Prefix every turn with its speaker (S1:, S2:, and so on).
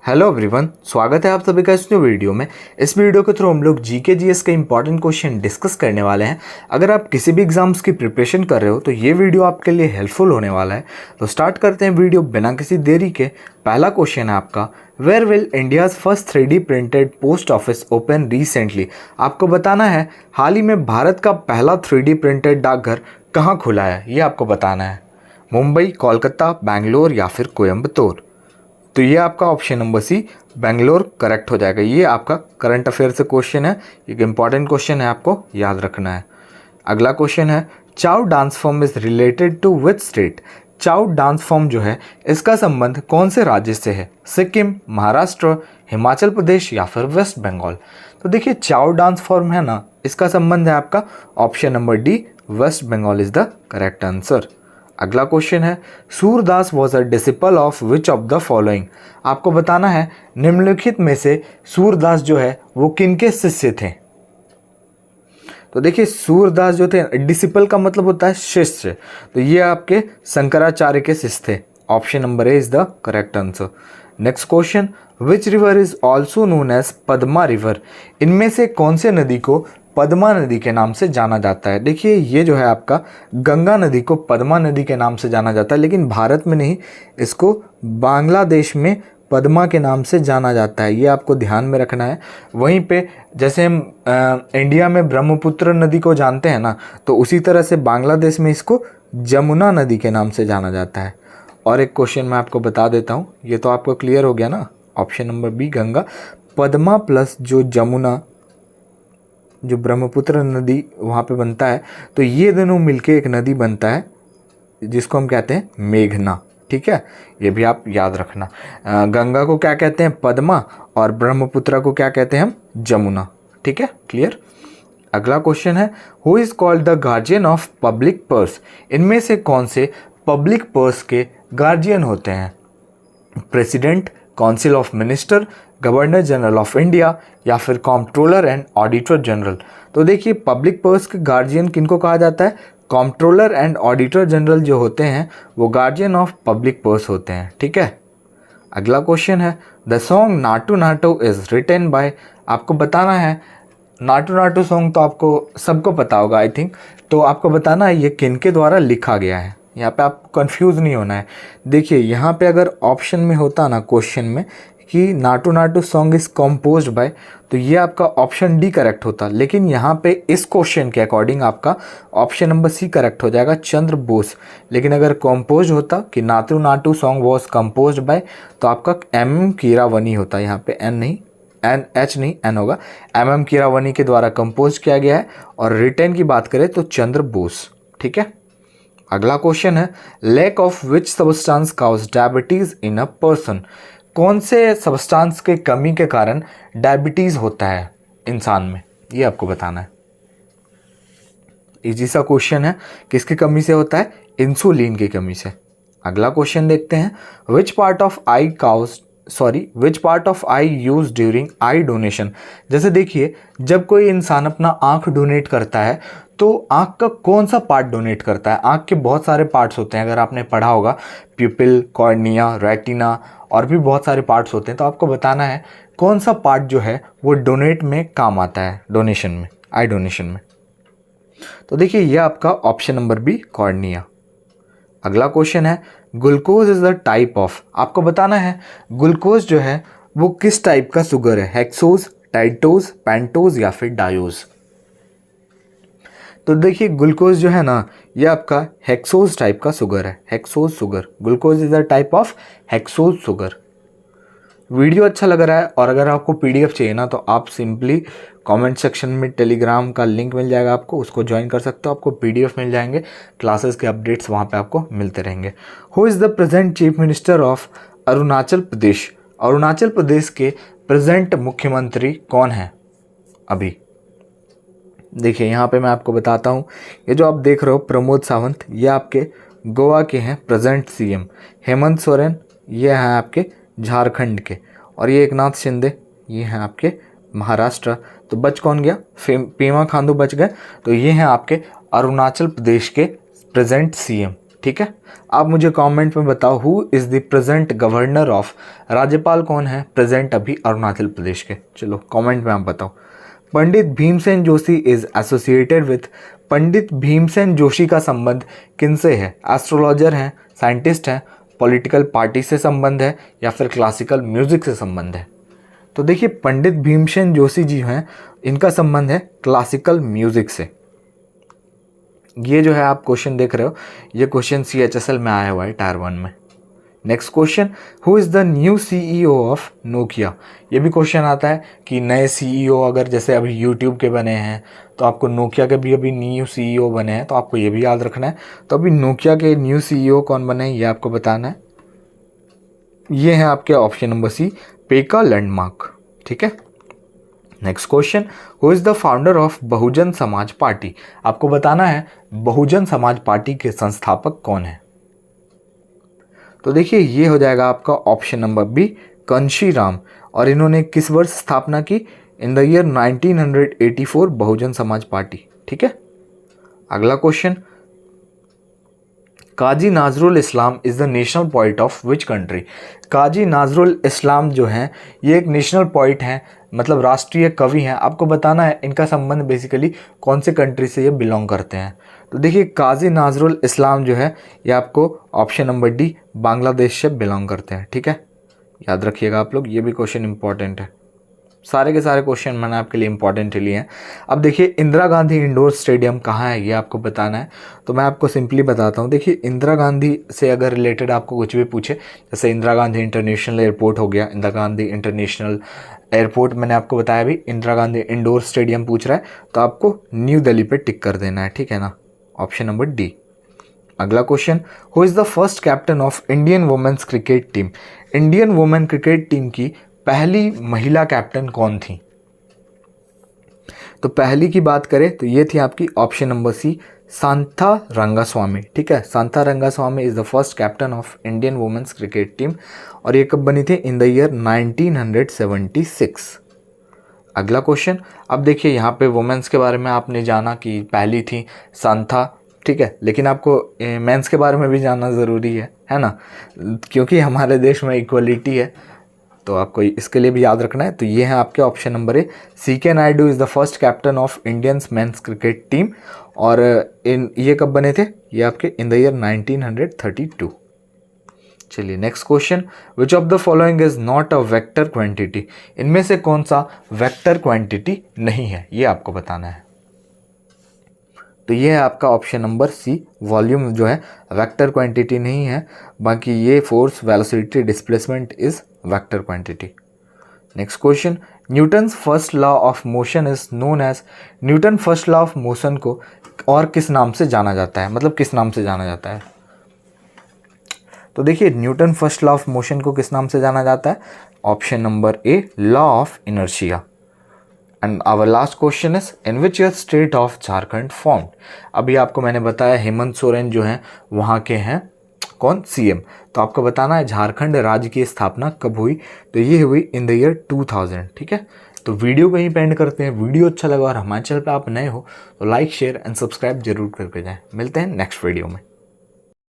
S1: Hello everyone, स्वागत है आप सभी का इस न्यू वीडियो में। इस वीडियो के थ्रू हम लोग जीके जीएस के इंपॉर्टेंट क्वेश्चन डिस्कस करने वाले हैं। अगर आप किसी भी एग्जाम्स की प्रिपरेशन कर रहे हो तो ये वीडियो आपके लिए हेल्पफुल होने वाला है। तो स्टार्ट करते हैं वीडियो बिना किसी देरी के। पहला क्वेश्चन है आपका, where will India's first 3D printed post office open recently. आपको बताना है हाल ही में भारत का पहला 3D प्रिंटेड डाकघर कहाँ खुला है, ये आपको बताना है। मुंबई, कोलकाता, बैंगलोर या फिर कोयम्बतूर। तो ये आपका option number C Bangalore correct हो जाएगा। ये आपका करंट अफेयर से क्वेश्चन है, एक इंपॉर्टेंट क्वेश्चन है, आपको याद रखना है। अगला क्वेश्चन है, Chau dance form is related to which state. Chau dance form जो है इसका संबंध कौन से राज्य से है? सिक्किम, महाराष्ट्र, हिमाचल प्रदेश या फिर वेस्ट बंगाल। तो देखिए चाउ डांस फॉर्म है ना, इसका संबंध है आपका option number D, West Bengal is the correct answer. अगला क्वेश्चन है, Surdas was a disciple of which of the following. आपको बताना है निम्नलिखित में से सूरदास जो है वो किनके शिष्य थे। तो देखिए सूरदास जो थे, डिसिपल का मतलब होता है शिष्य, तो ये आपके शंकराचार्य के शिष्य थे। Option number A is the correct answer. Next question, which river is also known as Padma river. इनमें से कौन से नदी को पद्मा नदी के नाम से जाना जाता है? देखिए ये जो है आपका गंगा नदी को पद्मा नदी के नाम से जाना जाता है, लेकिन भारत में नहीं, इसको बांग्लादेश में पद्मा के नाम से जाना जाता है, ये आपको ध्यान में रखना है। वहीं पे जैसे हम इंडिया में ब्रह्मपुत्र नदी को जानते हैं ना, तो उसी तरह से बांग्लादेश में इसको जमुना नदी के नाम से जाना जाता है। और एक क्वेश्चन मैं आपको बता देता हूँ, ये तो आपको क्लियर हो गया ना, option number B Ganga. Padma plus जो जमुना, जो ब्रह्मपुत्र नदी वहाँ पे बनता है, तो ये दोनों मिलके एक नदी बनता है जिसको हम कहते हैं मेघना। ठीक है, ये भी आप याद रखना। गंगा को क्या कहते हैं? पद्मा, और ब्रह्मपुत्र को क्या कहते हैं हम? जमुना। ठीक है, क्लियर। अगला क्वेश्चन है, who is called the guardian of public purse. इनमें से कौन से पब्लिक पर्स के गार्जियन होते हैं? President, council of minister, governor general of India या फिर कॉम्प्ट्रोलर एंड ऑडिटर जनरल। तो देखिए पब्लिक पर्स के गार्जियन किनको कहा जाता है? कॉम्प्ट्रोलर एंड ऑडिटर जनरल जो होते हैं वो गार्जियन ऑफ पब्लिक पर्स होते हैं। ठीक है। अगला क्वेश्चन है, the song Naatu Naatu is written by. आपको बताना है, नाटू नाटू सॉन्ग तो आपको सबको पता होगा आई थिंक, तो आपको बताना है ये किनके द्वारा लिखा गया है। यहाँ पे आपको कंफ्यूज नहीं होना है। देखिए यहाँ पे अगर ऑप्शन में होता ना क्वेश्चन में कि Naatu Naatu song is composed bye, तो ये आपका ऑप्शन डी करेक्ट होता, लेकिन यहाँ पे इस क्वेश्चन के अकॉर्डिंग आपका ऑप्शन नंबर सी करेक्ट हो जाएगा, चंद्र बोस। लेकिन अगर कंपोज होता कि Naatu Naatu song was composed bye, तो आपका एम कीरावनी होता। यहाँ पे एन नहीं, एन एच नहीं, एन होगा। एम कीरावनी के द्वारा कंपोज किया गया है। और रिटर्न की बात करें तो चंद्र बोस। ठीक है। अगला क्वेश्चन है, lack of which substance cause diabetes in a person. कौन से सबस्टांस के कमी के कारण डायबिटीज होता है इंसान में, ये आपको बताना है। इजी सा क्वेश्चन है, किसकी कमी से होता है? इंसुलिन की कमी से। अगला क्वेश्चन देखते हैं, which part of I use during I donation. जैसे देखिए जब कोई इंसान अपना आंख डोनेट करता है तो आंख का कौन सा पार्ट डोनेट करता है? आंख के बहुत सारे पार्ट्स होते हैं, अगर आपने पढ़ा होगा, प्यूपिल, कॉर्निया, रेटिना और भी बहुत सारे पार्ट्स होते हैं। तो आपको बताना है कौन सा पार्ट जो है वो डोनेट में काम आता है, डोनेशन में, आई डोनेशन में। तो देखिए ये आपका ऑप्शन नंबर बी कॉर्निया। अगला क्वेश्चन है, glucose is the type of. आपको बताना है ग्लूकोज जो है वो किस टाइप का शुगर है? हेक्सोज, टाइटोज, पेंटोज या फिर डायोज। तो देखिए ग्लूकोज जो है ना, ये आपका हेक्सोज टाइप का शुगर है, hexose sugar. Glucose is the type of hexose sugar. Video अच्छा लग रहा है और अगर आपको पीडीएफ चाहिए ना, तो आप सिंपली कमेंट सेक्शन में टेलीग्राम का लिंक मिल जाएगा आपको, उसको ज्वाइन कर सकते हो, आपको पीडीएफ मिल जाएंगे, क्लासेस के अपडेट्स वहाँ पे आपको मिलते रहेंगे। Who is the present chief minister of Arunachal Pradesh. Arunachal Pradesh के प्रेजेंट मुख्यमंत्री कौन है अभी? देखिए यहाँ पे मैं आपको बताता हूँ, ये जो आप देख रहे हो प्रमोद सावंत, ये आपके गोवा के हैं प्रेजेंट सीएम। हेमंत सोरेन ये हैं आपके झारखंड के, और ये एकनाथ शिंदे ये हैं आपके महाराष्ट्र। तो बच कौन गया? पेमा खांडू बच गए। तो ये हैं आपके अरुणाचल प्रदेश के प्रेजेंट सीएम। ठीक है। आप मुझे कमेंट में बताओ who is the present governor of, राज्यपाल कौन है प्रेजेंट अभी अरुणाचल प्रदेश के, चलो कमेंट में आप बताओ। Pandit Bhimsen Joshi is associated with, Pandit Bhimsen Joshi का संबंध किनसे है? एस्ट्रोलॉजर हैं, साइंटिस्ट हैं, पॉलिटिकल पार्टी से संबंध है या फिर क्लासिकल म्यूजिक से संबंध है? तो देखिए पंडित भीमसेन जोशी जी हैं, इनका संबंध है क्लासिकल म्यूजिक से। ये जो है आप क्वेश्चन देख रहे हो, ये क्वेश्चन CHSL में आया हुआ है टायर 1 में। Next question, who is the new CEO of Nokia? ये भी क्वेश्चन आता है कि नए CEO अगर जैसे अभी यूट्यूब के बने हैं तो आपको नोकिया के भी अभी न्यू CEO बने हैं, तो आपको ये भी याद रखना है। तो अभी नोकिया के न्यू CEO कौन बने हैं ये आपको बताना है। ये है आपके ऑप्शन नंबर सी, पेका लैंडमार्क, ठीक है। Next question, who is the founder of Bahujan Samaj Party? आपको बताना है बहुजन समाज पार्टी के संस्थापक कौन है। तो देखिए ये हो जाएगा आपका ऑप्शन नंबर बी, कांशीराम। और इन्होंने किस वर्ष स्थापना की? इन the year 1984 Bahujan Samaj party, ठीक है। अगला question, Kazi Nazrul Islam is the national poet of which country? Kazi Nazrul Islam जो हैं ये एक नेशनल पोइट हैं, मतलब राष्ट्रीय कवि हैं। आपको बताना है इनका संबंध बेसिकली कौन से कंट्री से ये बिलोंग करते हैं। तो देखिए काजी नजरुल इस्लाम जो है ये आपको ऑप्शन नंबर डी, बांग्लादेश से बिलोंग करते हैं, ठीक है। याद रखिएगा आप लोग, ये भी क्वेश्चन इंपॉर्टेंट है। सारे के सारे क्वेश्चन मैंने आपके लिए इंपॉर्टेंट लिए हैं। अब देखिए इंदिरा गांधी इंडोर स्टेडियम कहाँ है ये आपको बताना है। तो मैं आपको सिंपली बताता हूँ। देखिए इंदिरा गांधी से अगर रिलेटेड आपको कुछ भी पूछे, जैसे इंदिरा गांधी इंटरनेशनल एयरपोर्ट हो गया, इंदिरा गांधी इंटरनेशनल एयरपोर्ट मैंने आपको बताया भी, इंदिरा गांधी इंडोर स्टेडियम पूछ रहा है तो आपको न्यू दिल्ली पे टिक कर देना है, ठीक है ना, ऑप्शन नंबर डी। अगला question, who is the first captain of Indian women's cricket team? Indian women cricket team की पहली महिला कैप्टन कौन थी? तो पहली की बात करें तो ये थी आपकी option number C, Shantha Rangaswamy, ठीक है। Shantha Rangaswamy is the first captain of Indian women's cricket team और ये कब बनी थी? In the year 1976। अगला क्वेश्चन, अब देखिए यहाँ पे वुमेन्स के बारे में आपने जाना कि पहली थी सांता, ठीक है, लेकिन आपको मेंस के बारे में भी जानना ज़रूरी है ना, क्योंकि हमारे देश में इक्वलिटी है, तो आपको इसके लिए भी याद रखना है। तो ये है आपके option number A, CK Naidu is the first captain of Indians men's cricket team और ये कब बने थे? ये आपके इन द ईयर 1932। चलिए next question, which of the following is not a vector quantity? इनमें से कौन सा वेक्टर क्वांटिटी नहीं है ये आपको बताना है। तो ये है आपका ऑप्शन नंबर सी, वॉल्यूम जो है वेक्टर क्वांटिटी नहीं है, बाकी ये force, velocity, displacement is vector quantity. Next question, Newton's first law of motion is known as? Newton first law of motion को और किस नाम से जाना जाता है, मतलब किस नाम से जाना जाता है? तो देखिए Newton first law of motion को किस नाम से जाना जाता है? Option number A, law of inertia. And our last question is, in which year state of Jharkhand formed? अभी आपको मैंने बताया हेमंत सोरेन जो हैं वहाँ के हैं कौन? CM। तो आपको बताना है झारखंड राज्य की स्थापना कब हुई? तो ये हुई इन द ईयर 2000, ठीक है। तो वीडियो को यहीं पे एंड करते हैं। वीडियो अच्छा लगा और हमारे चैनल पे आप नए हो तो लाइक, शेयर एंड सब्सक्राइब जरूर करके जाएं। मिलते हैं नेक्स्ट वीडियो में।